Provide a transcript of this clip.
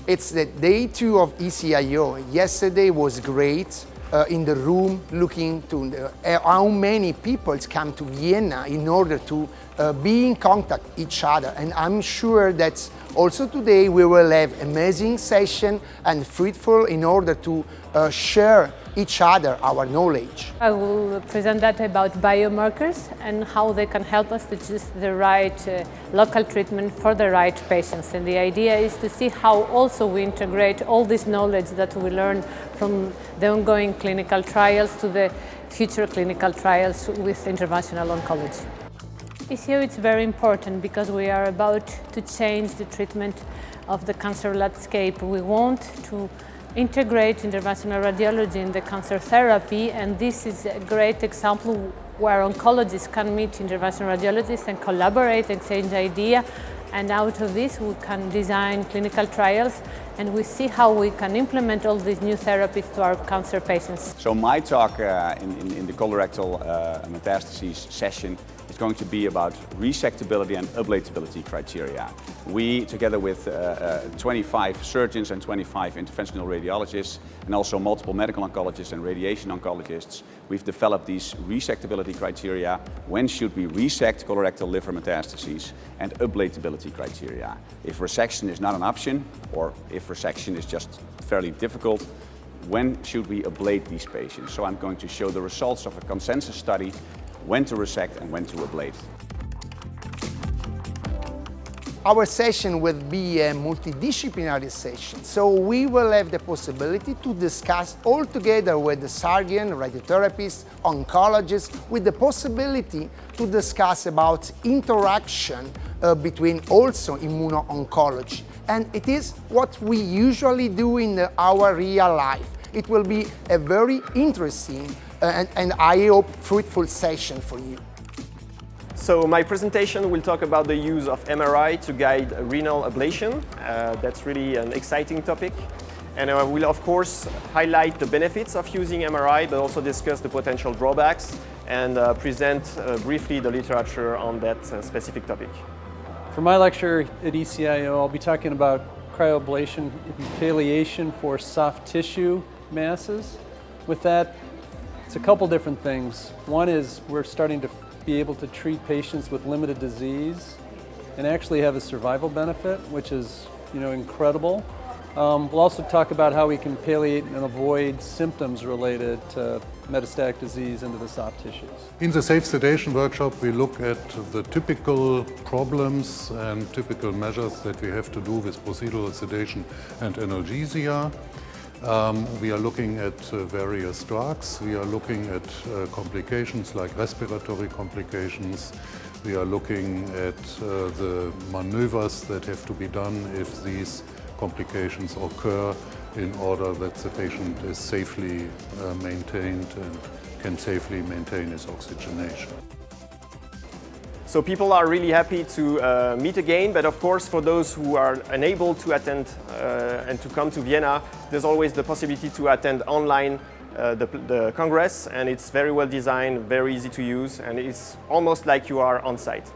It's the day 2 of Ecio. Yesterday was great. In the room, looking to how many people come to Vienna in order to be in contact each other. And I'm sure that also today we will have amazing session and fruitful in order to share each other our knowledge. I will present that about biomarkers and how they can help us to choose the right local treatment for the right patients. And the idea is to see how also we integrate all this knowledge that we learn from the ongoing clinical trials to the future clinical trials with interventional oncology. Ecio is very important because we are about to change the treatment of the cancer landscape. We want to integrate interventional radiology in the cancer therapy, and this is a great example where oncologists can meet interventional radiologists and collaborate, exchange ideas, and out of this we can design clinical trials and we see how we can implement all these new therapies to our cancer patients. So my talk in the colorectal metastases session is going to be about resectability and ablatability criteria. We, together with 25 surgeons and 25 interventional radiologists, and also multiple medical oncologists and radiation oncologists, we've developed these resectability criteria. When should we resect colorectal liver metastases, and ablatability criteria. If resection is not an option, or if resection is just fairly difficult, when should we ablate these patients? So I'm going to show the results of a consensus study, when to resect and when to ablate. Our session will be a multidisciplinary session, so we will have the possibility to discuss all together with the surgeon, radiotherapists, oncologists, with the possibility to discuss about interaction between also immuno-oncology. And it is what we usually do in our real life. It will be a very interesting and I hope fruitful session for you. So my presentation will talk about the use of MRI to guide renal ablation. That's really an exciting topic. And I will of course highlight the benefits of using MRI, but also discuss the potential drawbacks and present briefly the literature on that specific topic. For my lecture at Ecio, I'll be talking about cryoablation and palliation for soft tissue masses. With that, it's a couple different things. One is we're starting to be able to treat patients with limited disease and actually have a survival benefit, which is, incredible. We'll also talk about how we can palliate and avoid symptoms related to metastatic disease into the soft tissues. In the Safe Sedation workshop, we look at the typical problems and typical measures that we have to do with procedural sedation and analgesia. We are looking at various drugs. We are looking at complications like respiratory complications. We are looking at the maneuvers that have to be done if these complications occur in order that the patient is safely maintained and can safely maintain his oxygenation. So people are really happy to meet again, but of course for those who are unable to attend and to come to Vienna, there's always the possibility to attend online the Congress, and it's very well designed, very easy to use, and it's almost like you are on site.